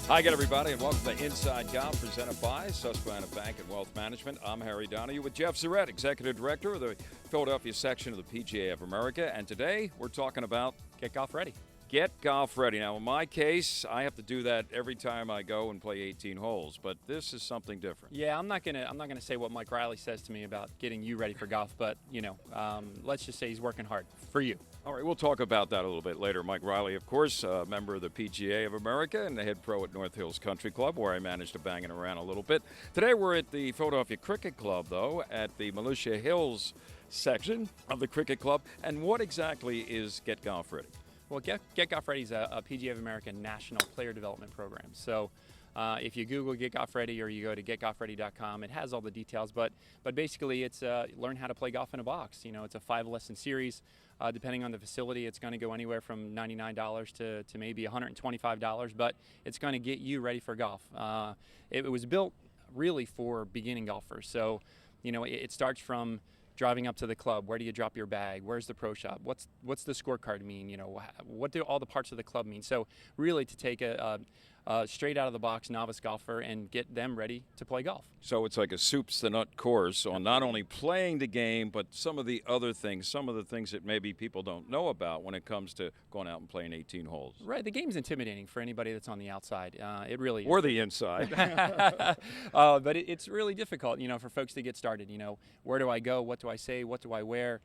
Hi again, everybody, and welcome to Inside Golf, presented by Susquehanna Bank and Wealth Management. I'm Harry Donahue with Jeff Zarette, Executive Director of the Philadelphia section of the PGA of America. And today we're talking about Get golf ready. Get golf ready. Now, in my case, I have to do that every time I go and play 18 holes, but this is something different. Yeah, I'm not gonna say what Mike Riley says to me about getting you ready for golf, but let's just say he's working hard for you. All right, we'll talk about that a little bit later. Mike Riley, of course, a member of the PGA of America and the head pro at North Hills Country Club, where I managed to bang it around a little bit. Today we're at the Philadelphia Cricket Club, though, at the Militia Hills section of the Cricket Club. And what exactly is Get Golf Ready? Well, Get Golf Ready is a PGA of America national player development program. So if you Google Get Golf Ready or you go to getgolfready.com, it has all the details. But basically, it's learn how to play golf in a box. You know, it's a 5-lesson series. Depending on the facility, it's going to go anywhere from $99 to maybe $125, but it's going to get you ready for golf. It was built really for beginning golfers. So, you know, it starts from driving up to the club. Where do you drop your bag? Where's the pro shop? What's the scorecard mean? You know, what do all the parts of the club mean? So really to take a straight out of the box novice golfer and get them ready to play golf. So it's like a soups to nut course on not only playing the game, but some of the other things, some of the things that maybe people don't know about when it comes to going out and playing 18 holes. Right, the game's intimidating for anybody that's on the outside. It really is. Or the inside. But it's really difficult, you know, for folks to get started. You know, where do I go? What do I say? What do I wear?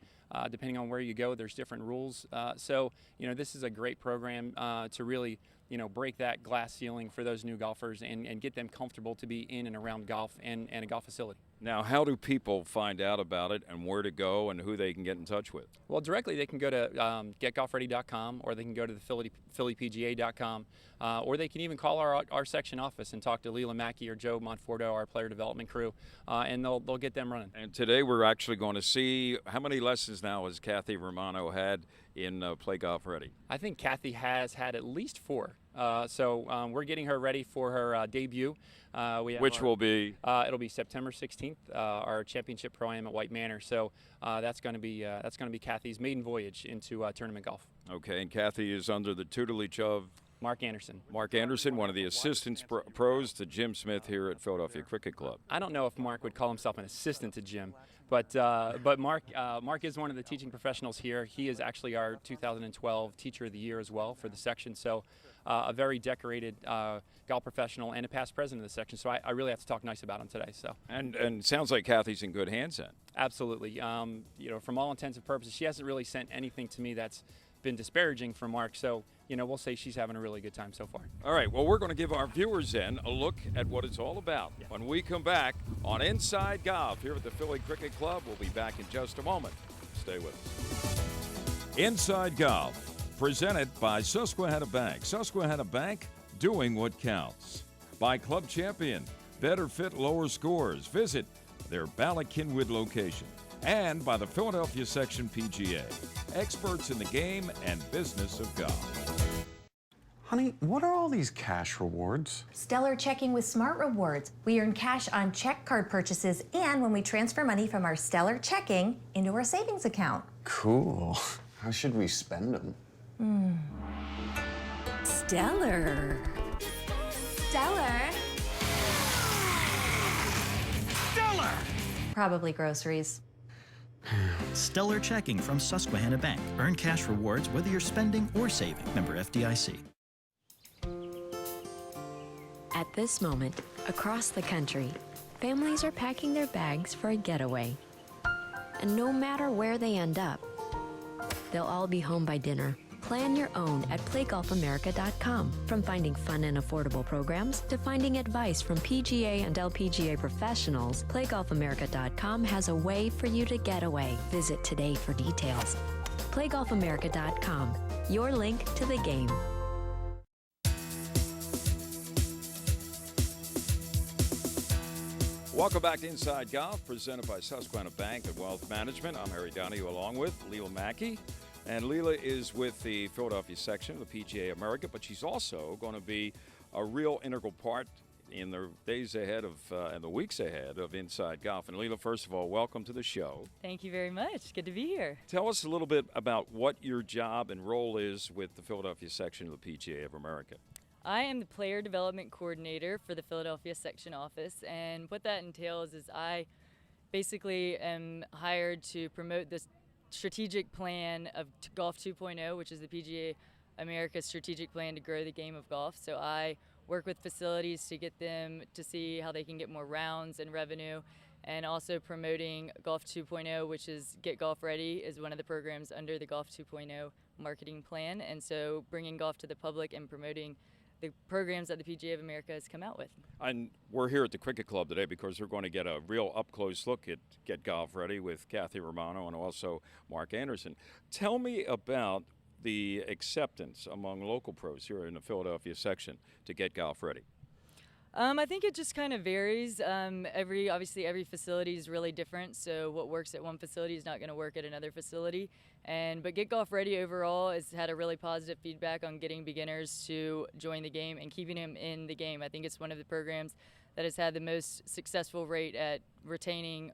Depending on where you go, there's different rules. So, you know, this is a great program to really, you know, break that glass ceiling for those new golfers and get them comfortable to be in and around golf and a golf facility. Now, how do people find out about it and where to go and who they can get in touch with? Well, directly they can go to getgolfready.com, or they can go to the phillypga.com, or they can even call our section office and talk to Leila Mackey or Joe Monforto, our player development crew, and they'll get them running. And today we're actually going to see how many lessons now has Kathy Romano had in Play Golf Ready? I think Kathy has had at least 4. So we're getting her ready for her debut. Which will be? It'll be September 16th, our championship pro-am at White Manor. So that's going to be Kathy's maiden voyage into tournament golf. Okay, and Kathy is under the tutelage of Mark Anderson. Mark Anderson, one of the assistant pros to Jim Smith here at Philadelphia Cricket Club. I don't know if Mark would call himself an assistant to Jim, but Mark is one of the teaching professionals here. He is actually our 2012 Teacher of the Year as well for the section. So a very decorated golf professional and a past president of the section. So I really have to talk nice about him today. So and sounds like Kathy's in good hands then. Absolutely. You know, from all intents and purposes, she hasn't really sent anything to me that's been disparaging for Mark. So, you know, we'll say she's having a really good time so far. All right, well, we're going to give our viewers then a look at what it's all about. Yeah. When we come back on Inside Golf here at the Philly Cricket Club, we'll be back in just a moment. Stay with us. Inside Golf, presented by Susquehanna Bank. Susquehanna Bank, doing what counts. By Club Champion, better fit, lower scores. Visit their Bala-Cynwyd location. And by the Philadelphia Section PGA, experts in the game and business of golf. Honey, what are all these cash rewards? Stellar Checking with Smart Rewards. We earn cash on check card purchases and when we transfer money from our Stellar Checking into our savings account. Cool. How should we spend them? Stellar. Stellar. Stellar! Probably groceries. Stellar Checking from Susquehanna Bank. Earn cash rewards whether you're spending or saving. Member FDIC. At this moment, across the country, families are packing their bags for a getaway. And no matter where they end up, they'll all be home by dinner. Plan your own at playgolfamerica.com. From finding fun and affordable programs to finding advice from PGA and LPGA professionals, playgolfamerica.com has a way for you to get away. Visit today for details. playgolfamerica.com, your link to the game. Welcome back to Inside Golf, presented by Susquehanna Bank and Wealth Management. I'm Harry Donahue, along with Leila Mackey. And Leila is with the Philadelphia section of the PGA America, but she's also going to be a real integral part in the days ahead of and the weeks ahead of Inside Golf. And Leila, first of all, welcome to the show. Thank you very much. Good to be here. Tell us a little bit about what your job and role is with the Philadelphia section of the PGA of America. I am the player development coordinator for the Philadelphia section office, and what that entails is I basically am hired to promote this strategic plan of Golf 2.0, which is the PGA America's strategic plan to grow the game of golf. So I work with facilities to get them to see how they can get more rounds and revenue, and also promoting Golf 2.0, which is Get Golf Ready, is one of the programs under the Golf 2.0 marketing plan. And so bringing golf to the public and promoting the programs that the PGA of America has come out with. And we're here at the Cricket Club today because we're going to get a real up-close look at Get Golf Ready with Kathy Romano and also Mark Anderson. Tell me about the acceptance among local pros here in the Philadelphia section to Get Golf Ready. I think it just kind of varies. Obviously every facility is really different, so what works at one facility is not going to work at another facility. But Get Golf Ready overall has had a really positive feedback on getting beginners to join the game and keeping them in the game. I think it's one of the programs that has had the most successful rate at retaining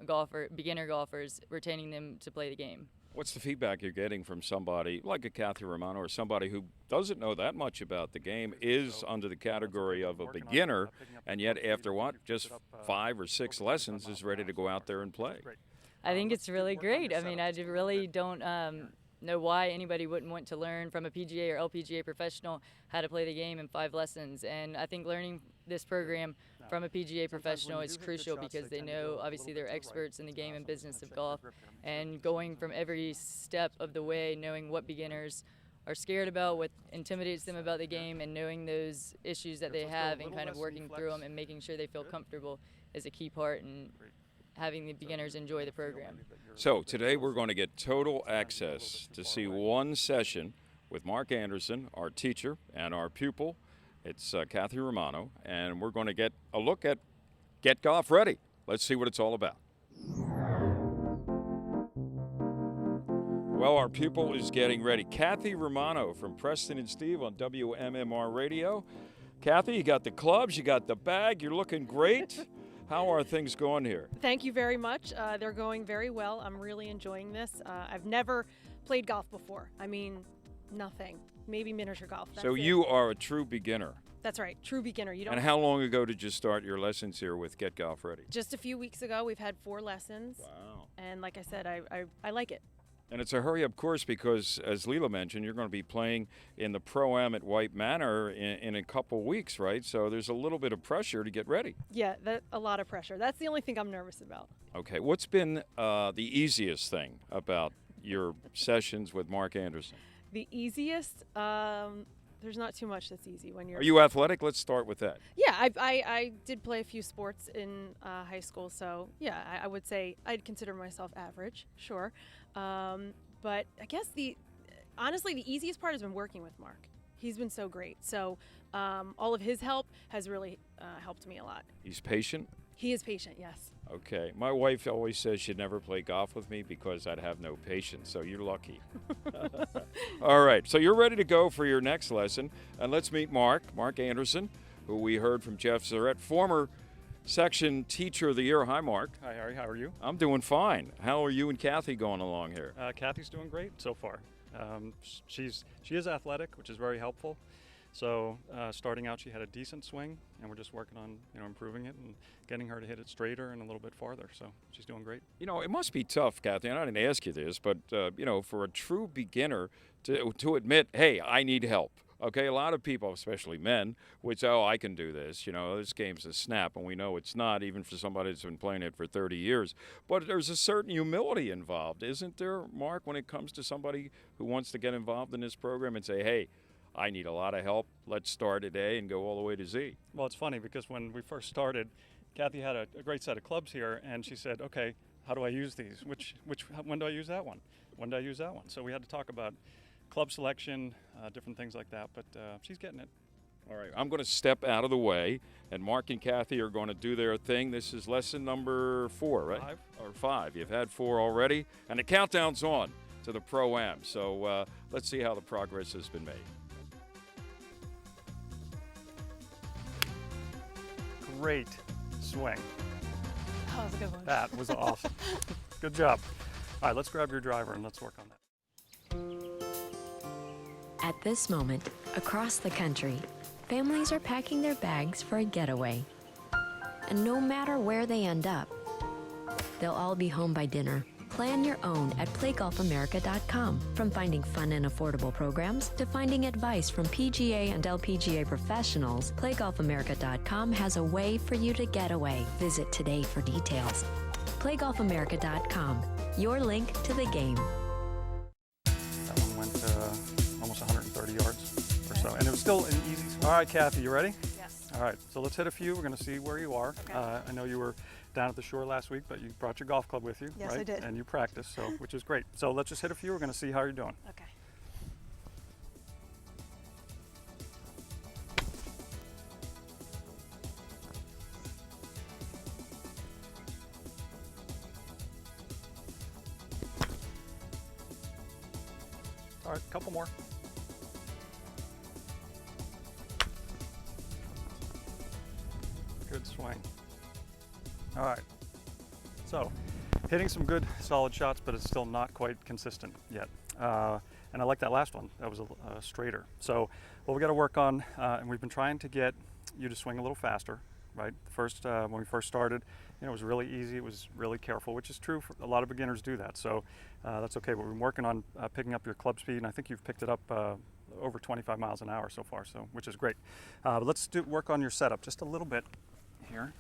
beginner golfers, retaining them to play the game. What's the feedback you're getting from somebody like a Kathy Romano or somebody who doesn't know that much about the game, is under the category of a beginner, and yet after just 5 or 6 lessons is ready to go out there and play? I think it's really great. I mean, I really don't know why anybody wouldn't want to learn from a PGA or LPGA professional how to play the game in 5 lessons. And I think learning this program from a PGA professional is crucial because they know, obviously, they're experts in the game and business of golf. And going from every step of the way, knowing what beginners are scared about, what intimidates them about the game, and knowing those issues that they have and kind of working through them and making sure they feel comfortable is a key part in having the beginners enjoy the program. So today we're going to get total access to see one session with Mark Anderson, our teacher, and our pupil. It's Kathy Romano, and we're going to get a look at Get Golf Ready. Let's see what it's all about. Well, our pupil is getting ready. Kathy Romano from Preston and Steve on WMMR Radio. Kathy, you got the clubs, you got the bag, you're looking great. How are things going here? Thank you very much. They're going very well. I'm really enjoying this. I've never played golf before. I mean, nothing. Maybe miniature golf. So you are a true beginner. That's right, true beginner. You don't. And how long ago did you start your lessons here with Get Golf Ready? Just a few weeks ago. We've had 4 lessons. Wow. And like I said, I like it. And it's a hurry-up course because, as Leela mentioned, you're going to be playing in the Pro-Am at White Manor in a couple weeks, right? So there's a little bit of pressure to get ready. Yeah, a lot of pressure. That's the only thing I'm nervous about. Okay. What's been the easiest thing about your sessions with Mark Anderson? The easiest, there's not too much that's easy when you're... Are you athletic? Let's start with that. Yeah, I did play a few sports in high school, so yeah, I would say I'd consider myself average, sure. But I guess honestly, the easiest part has been working with Mark. He's been so great. So all of his help has really helped me a lot. He's patient? He is patient, yes. Okay. My wife always says she'd never play golf with me because I'd have no patience, so you're lucky. All right, so you're ready to go for your next lesson. And let's meet Mark Anderson, who we heard from Jeff Zarette, former Section Teacher of the Year. Hi, Mark. Hi, Harry. How are you? I'm doing fine. How are you and Kathy going along here? Kathy's doing great so far. She is athletic, which is very helpful. So starting out, she had a decent swing, and we're just working on improving it and getting her to hit it straighter and a little bit farther. So she's doing great. You know, it must be tough, Kathy. And I didn't ask you this, but for a true beginner to admit, hey, I need help. Okay, a lot of people, especially men, would say, oh, I can do this. This game's a snap, and we know it's not, even for somebody that's been playing it for 30 years. But there's a certain humility involved, isn't there, Mark, when it comes to somebody who wants to get involved in this program and say, hey, I need a lot of help. Let's start today and go all the way to Z. Well, it's funny because when we first started, Kathy had a great set of clubs here, and she said, okay, how do I use these? When do I use that one? When do I use that one? So we had to talk about club selection, different things like that, but she's getting it. All right, I'm going to step out of the way, and Mark and Kathy are going to do their thing. This is lesson number 4, right? 5. Or 5. You've had 4 already, and the countdown's on to the Pro-Am. So let's see how the progress has been made. Great swing. That was a good one. That was awesome. Good job. All right, let's grab your driver and let's work on that. At this moment, across the country, Families are packing their bags for a getaway. And no matter where they end up, they'll all be home by dinner. Plan your own at playgolfamerica.com. From finding fun and affordable programs to finding advice from PGA and LPGA professionals, playgolfamerica.com has a way for you to get away. Visit today for details. playgolfamerica.com, your link to the game. That one went almost 130 yards or so, and it was still an easy. All right, Kathy, you ready? Yes. All right, so let's hit a few. We're going to see where you are. Okay. I know you were down at the shore last week, but you brought your golf club with you, Yes, right? I did. And you practiced, so which is great. So let's just hit a few. We're going to see how you're doing. Okay. All right, a couple more. Good swing. All right. So, hitting some good solid shots, but it's still not quite consistent yet. And I like that last one. That was a straighter. So, what we got to work on, and we've been trying to get you to swing a little faster, right? First, when we first started, it was really easy. It was really careful, which is true for a lot of beginners do that. So that's okay. But we've been working on picking up your club speed, and I think you've picked it up over 25 miles an hour so far, so which is great. But let's work on your setup just a little bit here.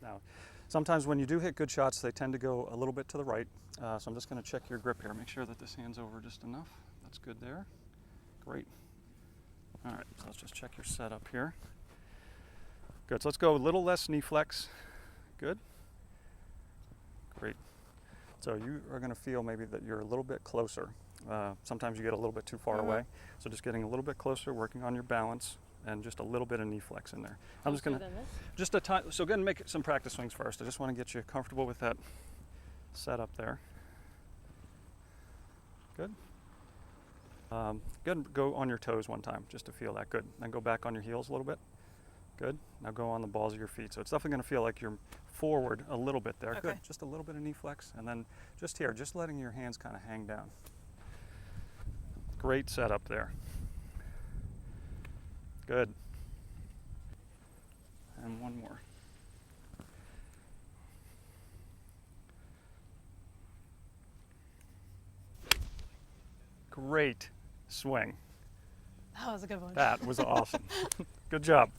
Now, sometimes when you do hit good shots, they tend to go a little bit to the right. So I'm just going to check your grip here. Make sure that this hand's over just enough. That's good there. Great. All right, so let's just check your setup here. Good, so let's go a little less knee flex. Good. Great. So you are going to feel maybe that you're a little bit closer. Sometimes you get a little bit too far away. So just getting a little bit closer, working on your balance, and just a little bit of knee flex in there. I'm just going to, just a time, so go ahead and make some practice swings first. I just want to get you comfortable with that setup there. Good. Good, and go on your toes one time just to feel that. Good. Then go back on your heels a little bit. Good. Now go on the balls of your feet. So it's definitely going to feel like you're forward a little bit there. Okay. Good. Just a little bit of knee flex. And then just here, just letting your hands kind of hang down. Great setup there. Good. And one more. Great swing. That was a good one. That was awesome. Good job.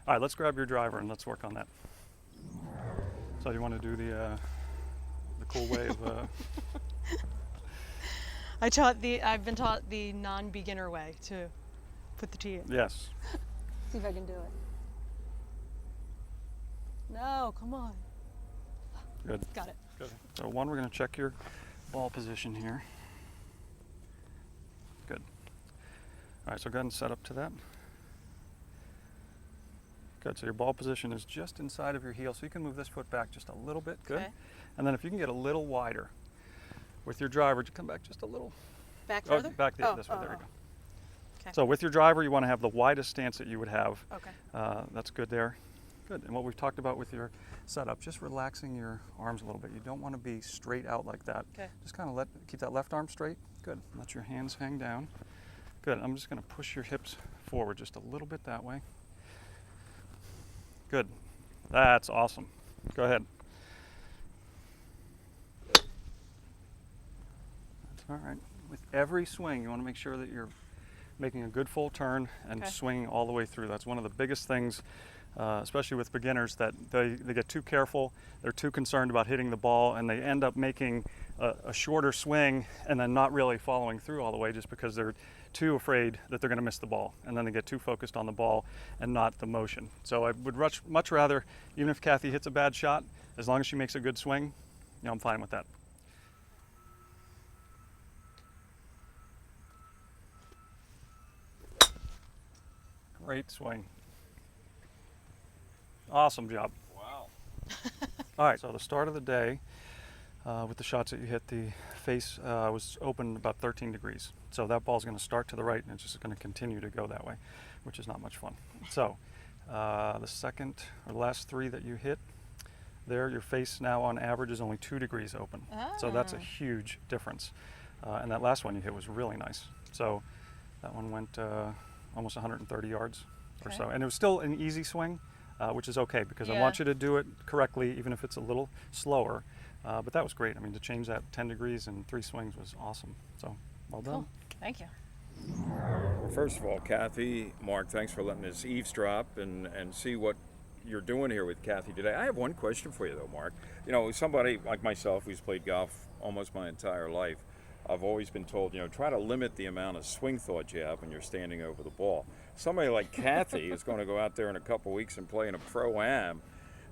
All right, let's grab your driver and let's work on that. So you want to do the cool way of I've been taught the non-beginner way to put the tee in. Yes. See if I can do it. No, come on. Good. Got it. Good. So one, we're going to check your ball position here. Good. All right, so go ahead and set up to that. Good, so your ball position is just inside of your heel, so you can move this foot back just a little bit. Good. Okay. And then if you can get a little wider with your driver, to come back just a little. Back further? Back this way, there we go. Okay. So with your driver, you want to have the widest stance that you would have. Okay. That's good there. Good. And what we've talked about with your setup, just relaxing your arms a little bit. You don't want to be straight out like that. Okay. Just kind of keep that left arm straight. Good. Let your hands hang down. Good. I'm just going to push your hips forward just a little bit that way. Good. That's awesome. Go ahead. That's all right. With every swing, you want to make sure that you're making a good full turn and swinging all the way through. That's one of the biggest things, especially with beginners, that they get too careful. They're too concerned about hitting the ball, and they end up making a shorter swing and then not really following through all the way just because they're too afraid that they're going to miss the ball, and then they get too focused on the ball and not the motion. So I would much rather, even if Kathy hits a bad shot, as long as she makes a good swing, I'm fine with that. Great swing. Awesome job. Wow. All right, so the start of the day, with the shots that you hit, the face was open about 13 degrees. So that ball's going to start to the right, and it's just going to continue to go that way, which is not much fun. So the second or last three that you hit, there your face now on average is only 2 degrees open. So that's a huge difference. and that last one you hit was really nice. So that one went almost 130 yards or so, and it was still an easy swing, which is okay because I want you to do it correctly, even if it's a little slower. But that was great. I mean, to change that 10 degrees in 3 swings was awesome. So well done. Cool. Thank you. Well, first of all, Kathy, Mark, thanks for letting us eavesdrop and see what you're doing here with Kathy today. I have one question for you, though, Mark. You know, somebody like myself who's played golf almost my entire life, I've always been told, you know, try to limit the amount of swing thought you have when you're standing over the ball. Somebody like Kathy is going to go out there in a couple weeks and play in a Pro-Am,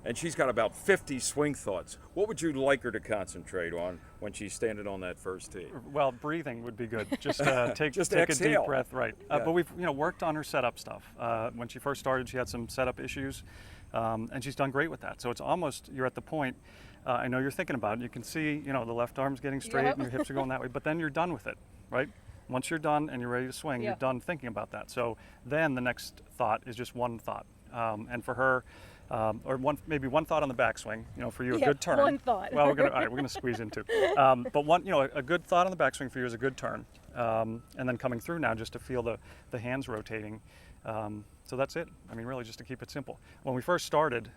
and she's got about 50 swing thoughts. What would you like her to concentrate on when she's standing on that first tee? Well, breathing would be good. Just take a exhale. deep breath, right? Yeah. But we've worked on her setup stuff. When she first started, she had some setup issues, and she's done great with that. So it's almost, you're at the point. I know you're thinking about it. You can see, the left arm's getting straight and your hips are going that way. But then you're done with it, right? Once you're done and you're ready to swing, you're done thinking about that. So then the next thought is just one thought, and for her. Or maybe one thought on the backswing. For you, a good turn. One thought. Well, we're gonna squeeze in two. But a good thought on the backswing for you is a good turn, and then coming through now just to feel the hands rotating. So that's it. I mean, really, just to keep it simple. When we first started,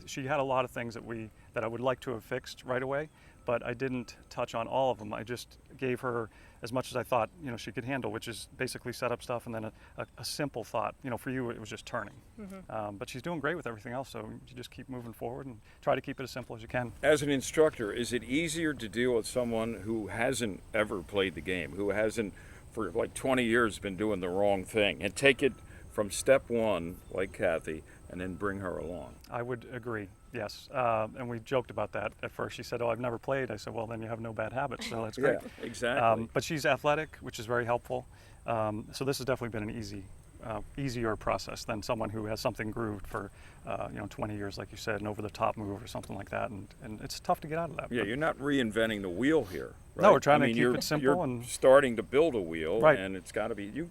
she had a lot of things that I would like to have fixed right away, but I didn't touch on all of them. I just gave her as much as I thought she could handle, which is basically setup stuff and then a simple thought. For you, it was just turning. Mm-hmm. But she's doing great with everything else, so you just keep moving forward and try to keep it as simple as you can. As an instructor, is it easier to deal with someone who hasn't ever played the game, who hasn't for like 20 years been doing the wrong thing, and take it from step one, like Kathy, and then bring her along? I would agree, yes. And we joked about that at first. She said, "Oh, I've never played." I said, "Well, then you have no bad habits, so that's great." Yeah, exactly. But she's athletic, which is very helpful. So this has definitely been an easier process than someone who has something grooved for 20 years, like you said, an over-the-top move or something like that, and it's tough to get out of that. Yeah, you're not reinventing the wheel here, right? No, we're trying to keep it simple. You're and starting to build a wheel, right. And it's got to be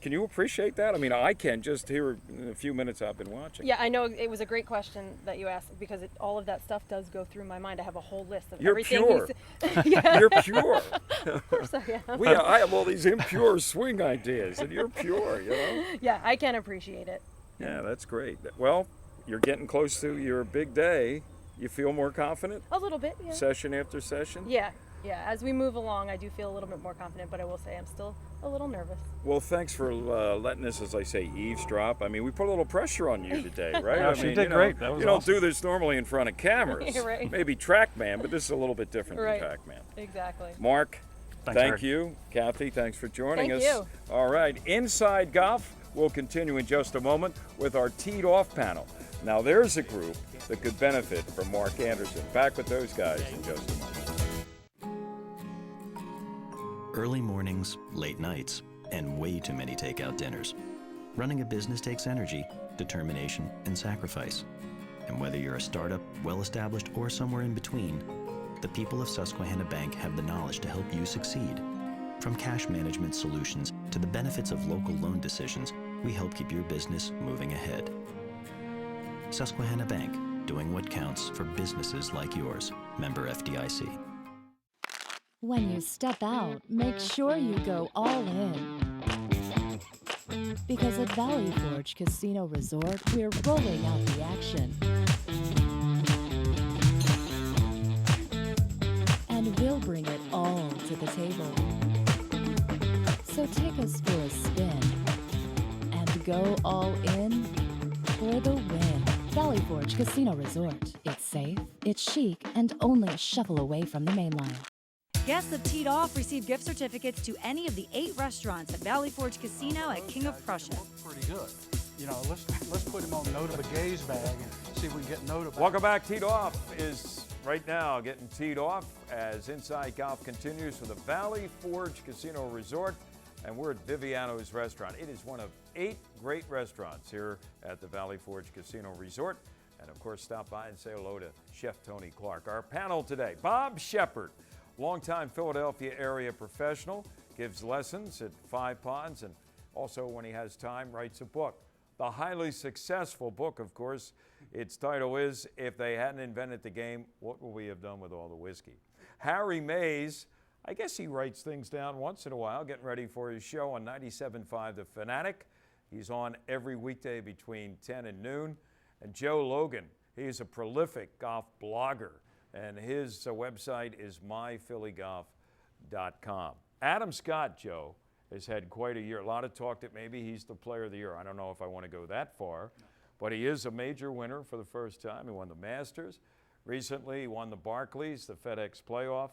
can you appreciate that? I mean, I can just here in a few minutes I've been watching. Yeah, I know it was a great question that you asked because all of that stuff does go through my mind. I have a whole list of You're everything. Pure. Yeah. You're pure. Of course I am. I have all these impure swing ideas, and you're pure, Yeah, I can appreciate it. Yeah, that's great. Well, you're getting close to your big day. You feel more confident? A little bit, yeah. Session after session? Yeah. As we move along, I do feel a little bit more confident, but I will say I'm still a little nervous. Well, thanks for letting us, as I say, eavesdrop. I mean, we put a little pressure on you today, right? Yeah, she did great. That was you don't awesome. do this normally in front of cameras. Right. Maybe TrackMan, but this is a little bit different Right. than TrackMan. Exactly. Mark, Thanks, thank Eric. you. Kathy, thanks for joining Thank us. you. All right, Inside Golf will continue in just a moment with our Teed Off panel. Now, there's a group that could benefit from Mark Anderson. Back with those guys in just a moment. Early mornings, late nights, and way too many takeout dinners. Running a business takes energy, determination, and sacrifice. And whether you're a startup, well-established, or somewhere in between, the people of Susquehanna Bank have the knowledge to help you succeed. From cash management solutions to the benefits of local loan decisions, we help keep your business moving ahead. Susquehanna Bank, doing what counts for businesses like yours. Member FDIC. When you step out, make sure you go all in. Because at Valley Forge Casino Resort, we're rolling out the action. And we'll bring it all to the table. So take us for a spin and go all in for the win. Valley Forge Casino Resort. It's safe, it's chic, and only a shuffle away from the main line. Guests of Teed Off receive gift certificates to any of the 8 restaurants at Valley Forge Casino at King of Prussia. Pretty good. Let's put him on note of a gaze bag and see if we can get note of. Welcome back. Teed Off is right now getting teed off as Inside Golf continues for the Valley Forge Casino Resort, and we're at Viviano's Restaurant. It is one of 8 great restaurants here at the Valley Forge Casino Resort. And of course, stop by and say hello to Chef Tony Clark. Our panel today, Bob Shepard, longtime Philadelphia area professional, gives lessons at Five Ponds, and also when he has time writes a book. The highly successful book, of course, its title is If They Hadn't Invented the Game, What Would We Have Done with All the Whiskey? Harry Mays, I guess he writes things down once in a while, getting ready for his show on 97.5 The Fanatic. He's on every weekday between 10 and noon. And Joe Logan, he's a prolific golf blogger, and his website is myphillygolf.com. Adam Scott, Joe, has had quite a year. A lot of talk that maybe he's the player of the year. I don't know if I want to go that far, but he is a major winner for the first time. He won the Masters. Recently, he won the Barclays, the FedEx playoff.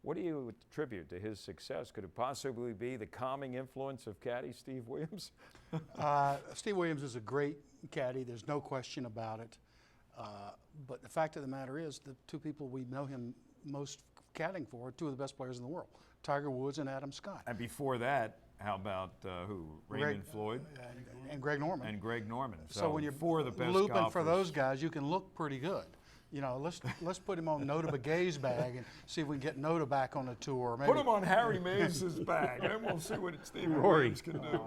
What do you attribute to his success? Could it possibly be the calming influence of caddy Steve Williams? Steve Williams is a great caddy. There's no question about it. But the fact of the matter is, the two people we know him most caddying for are two of the best players in the world, Tiger Woods and Adam Scott. And before that, how about who? Raymond Floyd? And Greg Norman. And Greg Norman. So when you're four of the best looping golfers for those guys, you can look pretty good. You know, let's put him on Nota Begay's bag and see if we can get Nota back on the tour. Maybe. Put him on Harry Mays' bag, and then we'll see what Steve Williams can do.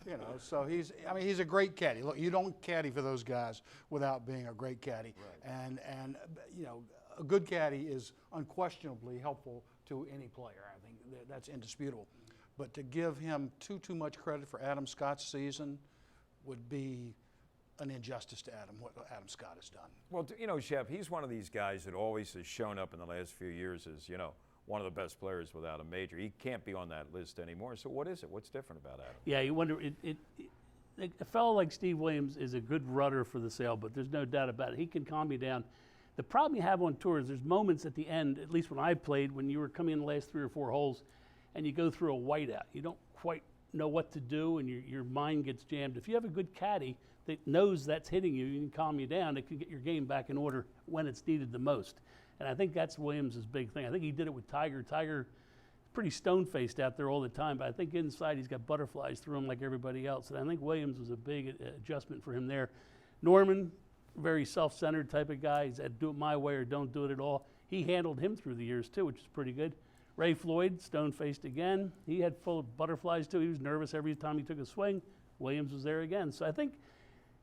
You know, so he's a great caddy. Look, you don't caddy for those guys without being a great caddy. Right. And you know, a good caddy is unquestionably helpful to any player. I think that's indisputable. But to give him too much credit for Adam Scott's season would be an injustice to Adam, what Adam Scott has done. Well, you know, Shep, he's one of these guys that always has shown up in the last few years as, you know, one of the best players without a major. He can't be on that list anymore. So what is it? What's different about Adam? Yeah, you wonder, a fellow like Steve Williams is a good rudder for the sail, but there's no doubt about it. He can calm you down. The problem you have on tour is there's moments at the end, at least when I played, when you were coming in the last 3 or 4 holes and you go through a whiteout. You don't quite know what to do and your mind gets jammed. If you have a good caddy that knows that's hitting you, you can calm you down, it can get your game back in order when it's needed the most. And I think that's Williams' big thing. I think he did it with Tiger. Tiger is pretty stone-faced out there all the time, but I think inside he's got butterflies through him like everybody else. And I think Williams was a big adjustment for him there. Norman, very self-centered type of guy. He said, do it my way or don't do it at all. He handled him through the years too, which is pretty good. Ray Floyd, stone-faced again. He had full of butterflies too. He was nervous every time he took a swing. Williams was there again. So I think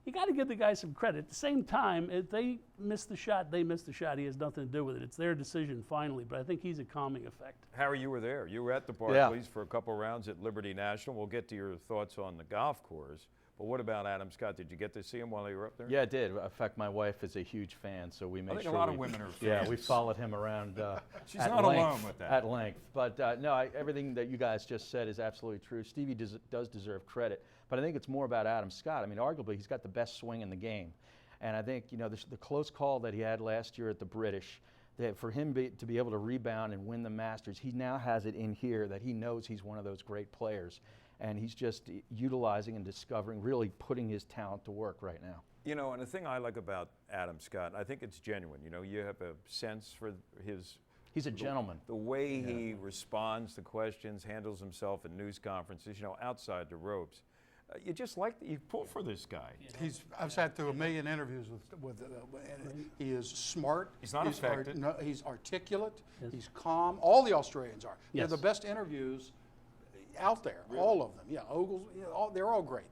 you got to give the guys some credit. At the same time, if they miss the shot, they miss the shot. He has nothing to do with it. It's their decision finally, but I think he's a calming effect. Harry, you were there. You were at the Barclays for a couple rounds at Liberty National. We'll get to your thoughts on the golf course. But what about Adam Scott? Did you get to see him while you were up there? Yeah, I did. In fact, my wife is a huge fan, so we made sure. I think a lot of women are fans. Yeah, we followed him around. She's not alone with that. At length, but no, everything that you guys just said is absolutely true. Stevie does deserve credit, but I think it's more about Adam Scott. I mean, arguably, he's got the best swing in the game, and I think the close call that he had last year at the British. That for him to be able to rebound and win the Masters, he now has it in here that he knows he's one of those great players. And he's just utilizing and discovering, really putting his talent to work right now. You know, and the thing I like about Adam Scott, I think it's genuine. You know, you have a sense for his... He's a gentleman. The way he responds to questions, handles himself in news conferences, you know, outside the ropes. You just like, you pull for this guy. I've sat through 1 million interviews with he is smart. He's not affected. He's articulate. Yes. He's calm. All the Australians are. Yes. They're the best interviews out there, really? All of them. Yeah, Ogles, you know, they're all great.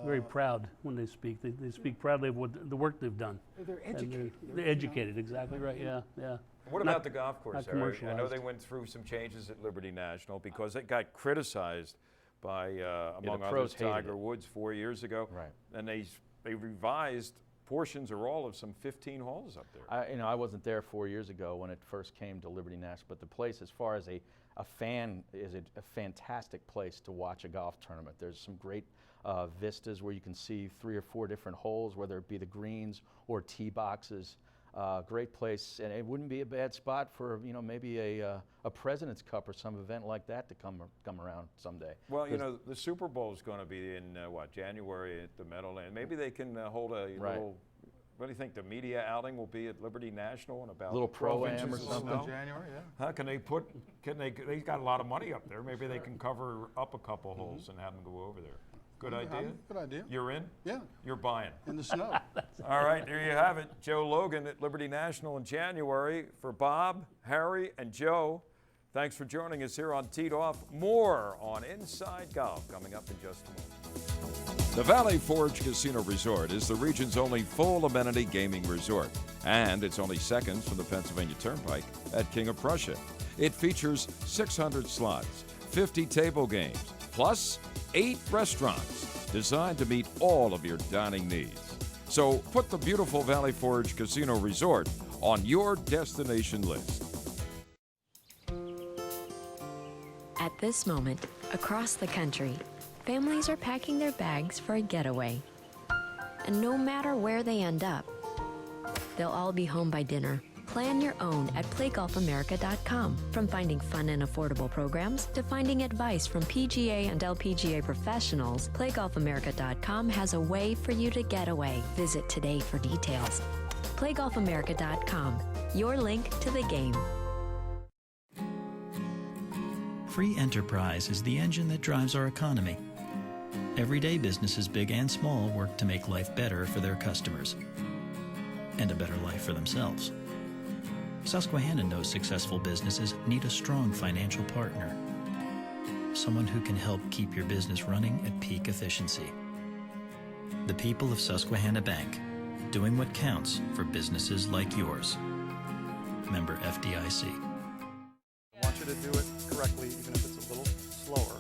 Very proud when they speak. They speak proudly of the work they've done. They're educated. They're educated, exactly right. Yeah. What about the golf course, Eric? I know they went through some changes at Liberty National because it got criticized by, among others, Tiger Woods 4 years ago. Right. And they revised portions or all of some 15 holes up there. I wasn't there 4 years ago when it first came to Liberty National, but the place, as far as a fan, is a fantastic place to watch a golf tournament. There's some great vistas where you can see 3 or 4 different holes, whether it be the greens or tee boxes. Great place, and it wouldn't be a bad spot for maybe a President's Cup or some event like that to come around someday. Well, you know, the Super Bowl is going to be in January at the Meadowlands. Maybe they can hold a little. What do you think? The media outing will be at Liberty National in about a little pro-am or something. January, yeah. Huh? They got a lot of money up there. Maybe they can cover up a couple holes and have them go over there. Good idea? Good idea. You're in? Yeah. You're buying. In the snow. All right, there you have it. Joe Logan at Liberty National in January. For Bob, Harry, and Joe, thanks for joining us here on Teed Off. More on Inside Golf coming up in just a moment. The Valley Forge Casino Resort is the region's only full amenity gaming resort, and it's only seconds from the Pennsylvania Turnpike at King of Prussia. It features 600 slots, 50 table games, plus 8 restaurants designed to meet all of your dining needs. So put the beautiful Valley Forge Casino Resort on your destination list. At this moment, across the country, families are packing their bags for a getaway. And no matter where they end up, they'll all be home by dinner. Plan your own at playgolfamerica.com. From finding fun and affordable programs to finding advice from PGA and LPGA professionals, playgolfamerica.com has a way for you to get away. Visit today for details. playgolfamerica.com, your link to the game. Free enterprise is the engine that drives our economy. Everyday businesses, big and small, work to make life better for their customers and a better life for themselves. Susquehanna knows successful businesses need a strong financial partner, someone who can help keep your business running at peak efficiency. The people of Susquehanna Bank, doing what counts for businesses like yours. Member FDIC. I want you to do it correctly, even if it's a little slower.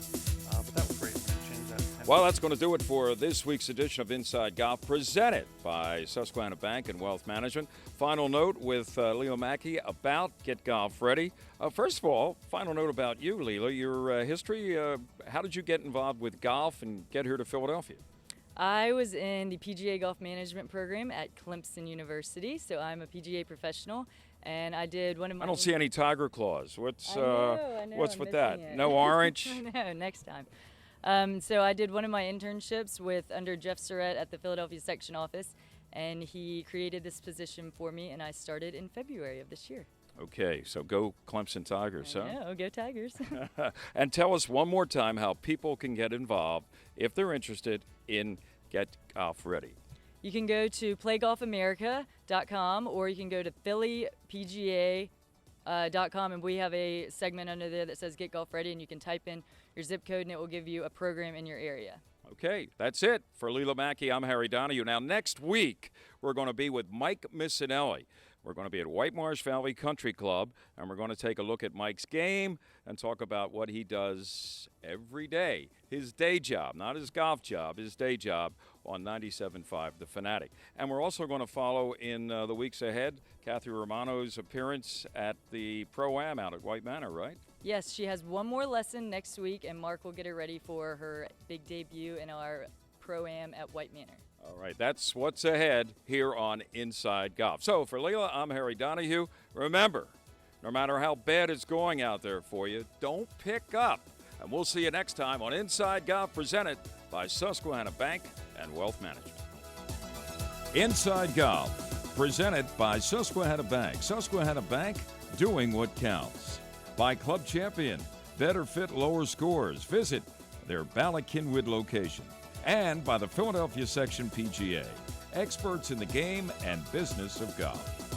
But that was great. Change that. Well, that's going to do it for this week's edition of Inside Golf, presented by Susquehanna Bank and Wealth Management. Final note with Leila Mackey about Get Golf Ready. First of all, final note about you, Leila. Your history, how did you get involved with golf and get here to Philadelphia? I was in the PGA Golf Management program at Clemson University, so I'm a PGA professional, and I did one of my... I don't see any tiger claws. What's I know, what's I'm with that? missing it. No orange? I know, next time. So I did one of my internships under Jeff Surratt at the Philadelphia section office, and he created this position for me, and I started in February of this year. Okay, so go Clemson Tigers, huh? Yeah, go Tigers. And tell us one more time how people can get involved if they're interested in Get Golf Ready. You can go to playgolfamerica.com, or you can go to phillypga.com, and we have a segment under there that says Get Golf Ready, and you can type in your zip code, and it will give you a program in your area. Okay, that's it. For Leila Mackey, I'm Harry Donahue. Now, next week, we're going to be with Mike Missinelli. We're going to be at White Marsh Valley Country Club, and we're going to take a look at Mike's game and talk about what he does every day, his day job, not his golf job, his day job on 97.5 The Fanatic. And we're also going to follow in the weeks ahead Kathy Romano's appearance at the Pro-Am out at White Manor, right? Yes, she has one more lesson next week, and Mark will get her ready for her big debut in our Pro-Am at White Manor. All right, that's what's ahead here on Inside Golf. So for Leila, I'm Harry Donahue. Remember, no matter how bad it's going out there for you, don't pick up. And we'll see you next time on Inside Golf, presented by Susquehanna Bank and Wealth Management. Inside Golf, presented by Susquehanna Bank. Susquehanna Bank, doing what counts. By Club Champion, better fit, lower scores. Visit their Bala-Cynwyd location. And by the Philadelphia Section PGA, experts in the game and business of golf.